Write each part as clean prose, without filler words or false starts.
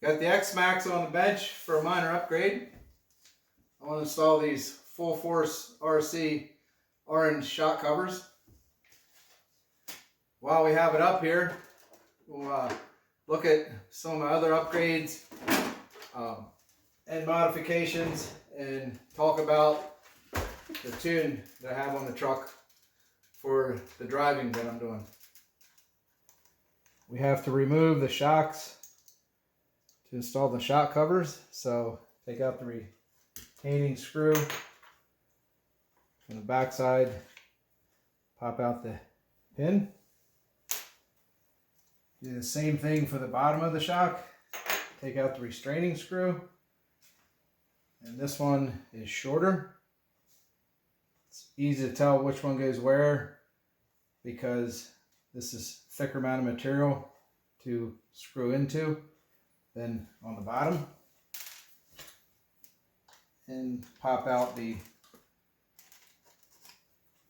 Got the Xmaxx on the bench for a minor upgrade. I want to install these full force RC orange shock covers. While we have it up here, we'll look at some of my other upgrades and modifications and talk about the tune that I have on the truck for the driving that I'm doing. We have to remove the shocks to install the shock covers. So take out the retaining screw from the back side, pop out the pin. Do the same thing for the bottom of the shock. Take out the restraining screw. And this one is shorter. It's easy to tell which one goes where because this is thicker amount of material to screw into than on the bottom. And pop out the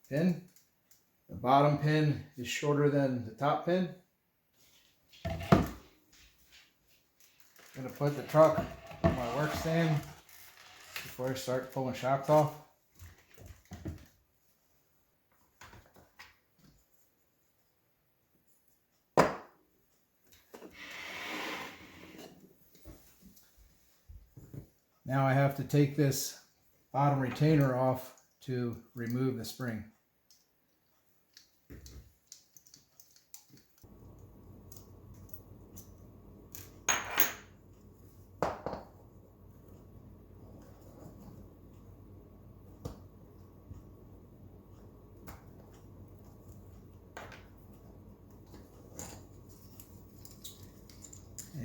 pin. The bottom pin is shorter than the top pin. I'm going to put the truck on my work stand before I start pulling shocks off. Now I have to take this bottom retainer off to remove the spring.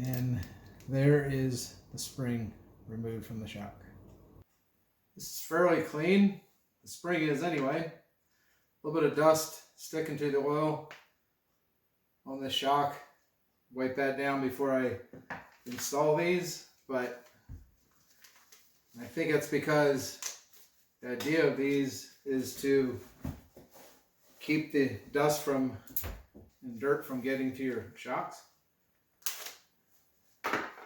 And there is the spring removed from the shock. This is fairly clean. The spring is anyway. A little bit of dust sticking to the oil on the shock. Wipe that down before I install these, but I think it's because the idea of these is to keep the dust from and dirt from getting to your shocks.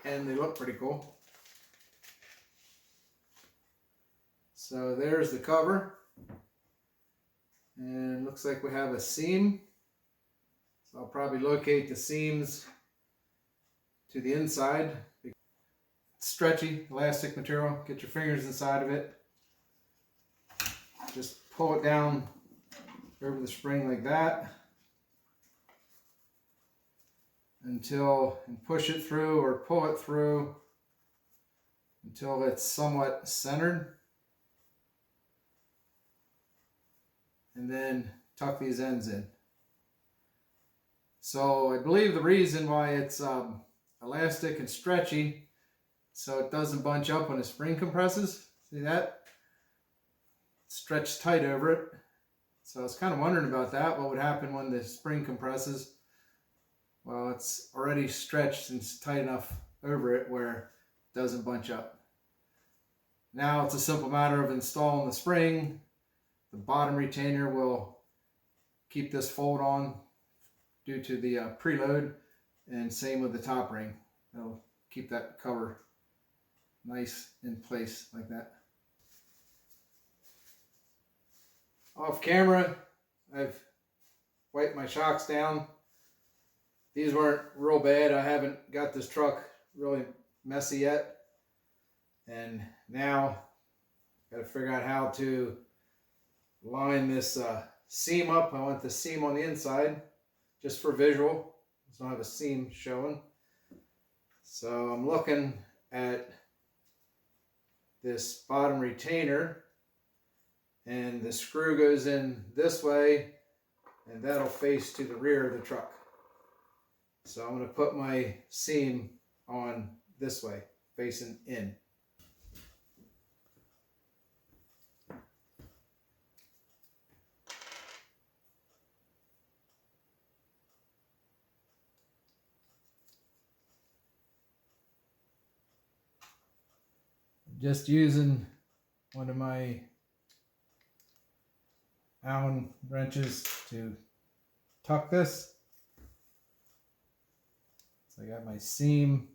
And they look pretty cool. So there's the cover, and looks like we have a seam. So I'll probably locate the seams to the inside. Stretchy, elastic material. Get your fingers inside of it. Just pull it down over the spring like that and push it through or pull it through until it's somewhat centered. And then tuck these ends in. So I believe the reason why it's elastic and stretchy, so it doesn't bunch up when the spring compresses. See that? Stretched tight over it. So I was kind of wondering about that. What would happen when the spring compresses? Well, it's already stretched and it's tight enough over it where it doesn't bunch up. Now it's a simple matter of installing the spring. The bottom retainer will keep this fold on due to the preload, and same with the top ring. It'll keep that cover nice in place like that. Off camera, I've wiped my shocks down. These weren't real bad. I haven't got this truck really messy yet. And now got to figure out how to line this seam up. I want the seam on the inside just for visual, so I have a seam showing. So I'm looking at this bottom retainer, and the screw goes in this way, and that'll face to the rear of the truck. So I'm going to put my seam on this way, facing in. Just using one of my Allen wrenches to tuck this. So I got my seam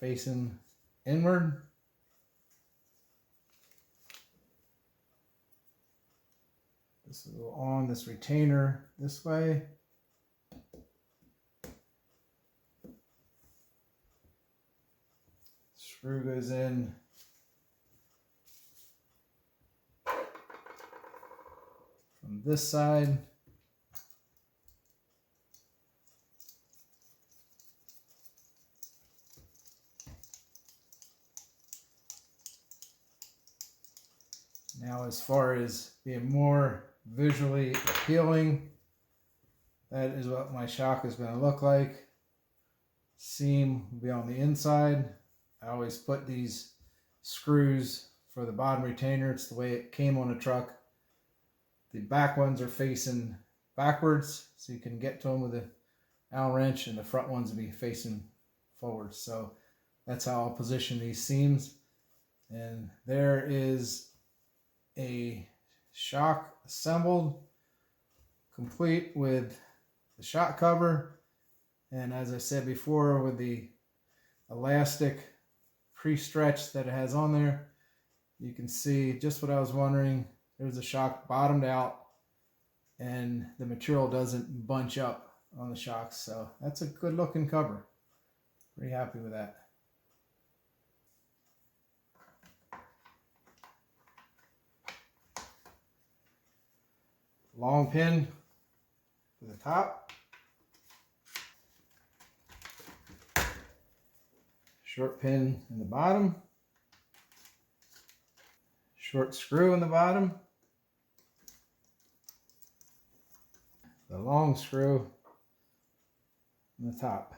facing inward. This will go on this retainer this way. Screw goes in from this side. Now, as far as being more visually appealing, that is what my shock is going to look like. Seam will be on the inside. I always put these screws for the bottom retainer. It's the way it came on the truck. The back ones are facing backwards, so you can get to them with an Allen wrench, and the front ones will be facing forward. So that's how I'll position these seams. And there is a shock assembled, complete with the shock cover, and as I said before, with the elastic pre-stretch that it has on there. You can see just what I was wondering. There's the shock bottomed out, and the material doesn't bunch up on the shocks, so that's a good looking cover. Pretty happy with that. Long pin for the top, short pin in the bottom, short screw in the bottom, the long screw in the top.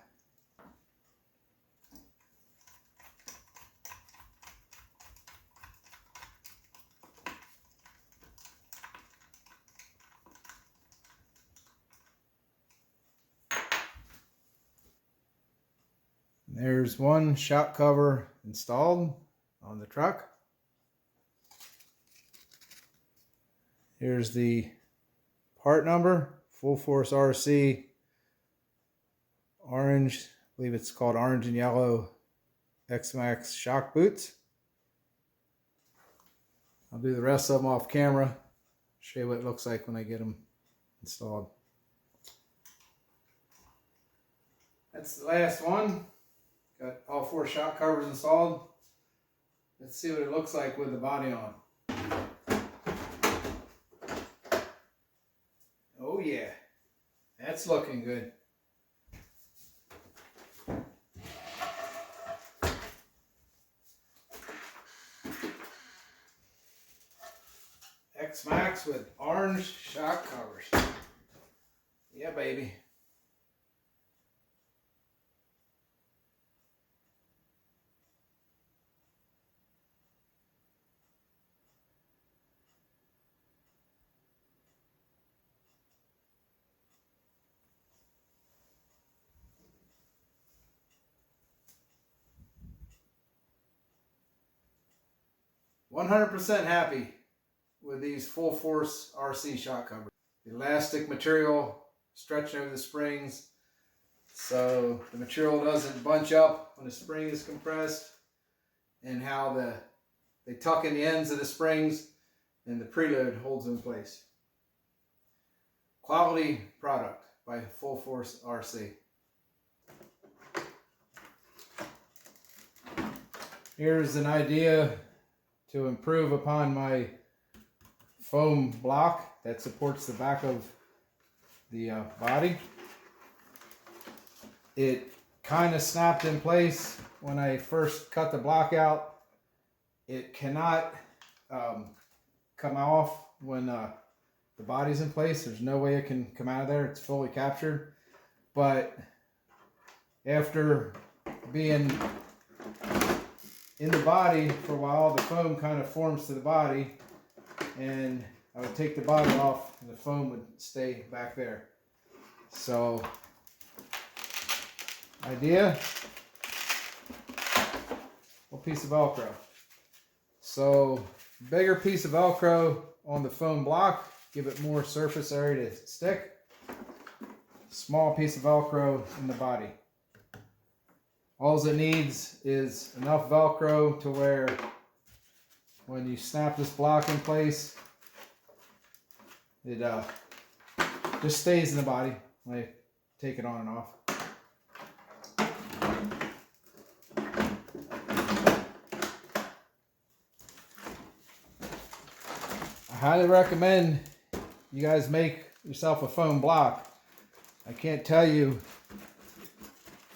There's one shock cover installed on the truck. Here's the part number, Full Force RC, orange, I believe it's called orange and yellow Xmaxx shock boots. I'll do the rest of them off camera, show you what it looks like when I get them installed. That's the last one. Got all 4 shock covers installed. Let's see what it looks like with the body on. Oh yeah, that's looking good. Xmaxx with orange shock covers. Yeah, baby. %100% happy with these Full Force RC shock covers. The elastic material stretching over the springs, so the material doesn't bunch up when the spring is compressed, and how they tuck in the ends of the springs and the preload holds in place. Quality product by Full Force RC. Here's an idea to improve upon my foam block that supports the back of the body. It kind of snapped in place when I first cut the block out. It cannot come off when the body's in place. There's no way it can come out of there. It's fully captured. But after being in the body for a while, the foam kind of forms to the body, and I would take the body off and the foam would stay back there. So, idea, a piece of Velcro. So, bigger piece of Velcro on the foam block, give it more surface area to stick. Small piece of Velcro in the body. All it needs is enough Velcro to where when you snap this block in place, it just stays in the body. I take it on and off. I highly recommend you guys make yourself a foam block. I can't tell you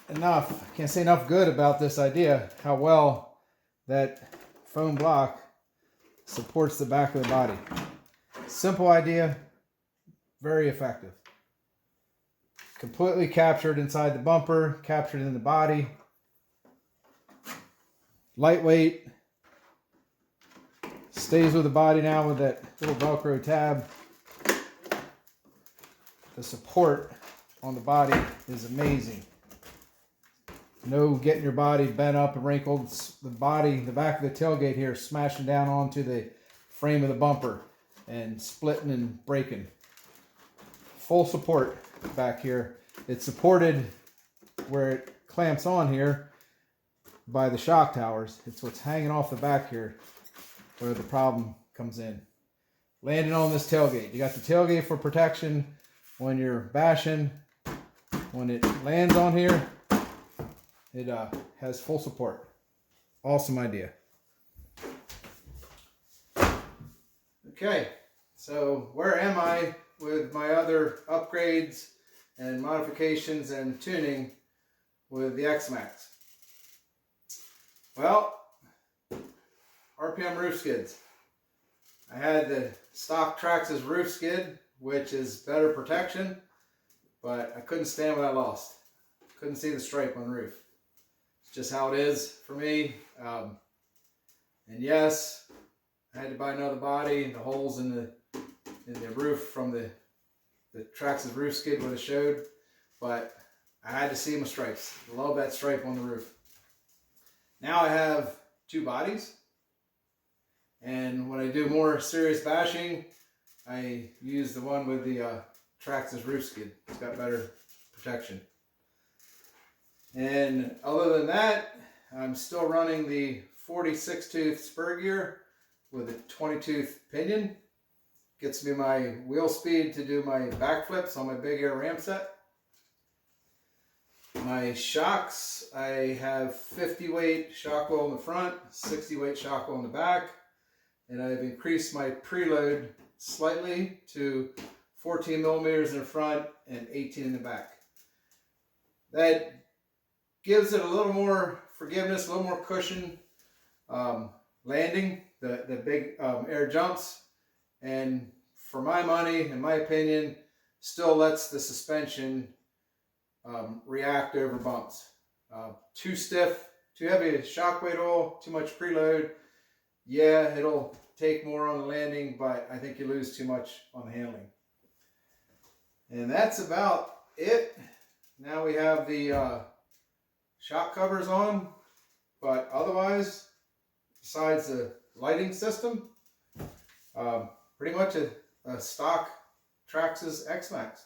enough, I can't say enough good about this idea, how well that foam block supports the back of the body. Simple idea, very effective. Completely captured inside the bumper, captured in the body. Lightweight. Stays with the body now with that little Velcro tab. The support on the body is amazing. No getting your body bent up and wrinkled. The back of the tailgate here is smashing down onto the frame of the bumper and splitting and breaking. Full support back here. It's supported where it clamps on here by the shock towers. It's what's hanging off the back here where the problem comes in. Landing on this tailgate. You got the tailgate for protection when you're bashing. When it lands on here, it has full support. Awesome idea. Okay, so where am I with my other upgrades and modifications and tuning with the Xmaxx? Well, RPM roof skids. I had the stock Traxxas roof skid, which is better protection, but I couldn't stand what I lost. Couldn't see the stripe on the roof. It's just how it is for me. And yes, I had to buy another body. The holes in the roof from the Traxxas roof skid would have showed, but I had to see my stripes. I love that stripe on the roof. Now I have two bodies, and when I do more serious bashing, I use the one with the Traxxas roof skid. It's got better protection. And other than that, I'm still running the 46 tooth spur gear with a 20 tooth pinion. Gets me my wheel speed to do my backflips on my big air ram set. My shocks, I have 50 weight shock wheel in the front, 60 weight shock wheel in the back, and I've increased my preload slightly to 14 millimeters in the front and 18 in the back. That gives it a little more forgiveness, a little more cushion landing, the big air jumps, and for my money, in my opinion, still lets the suspension react over bumps. Too stiff, too heavy shock weight oil, too much preload. Yeah, it'll take more on the landing, but I think you lose too much on the handling. And that's about it. Now we have the shock covers on, but otherwise, besides the lighting system, pretty much a stock Traxxas Xmaxx.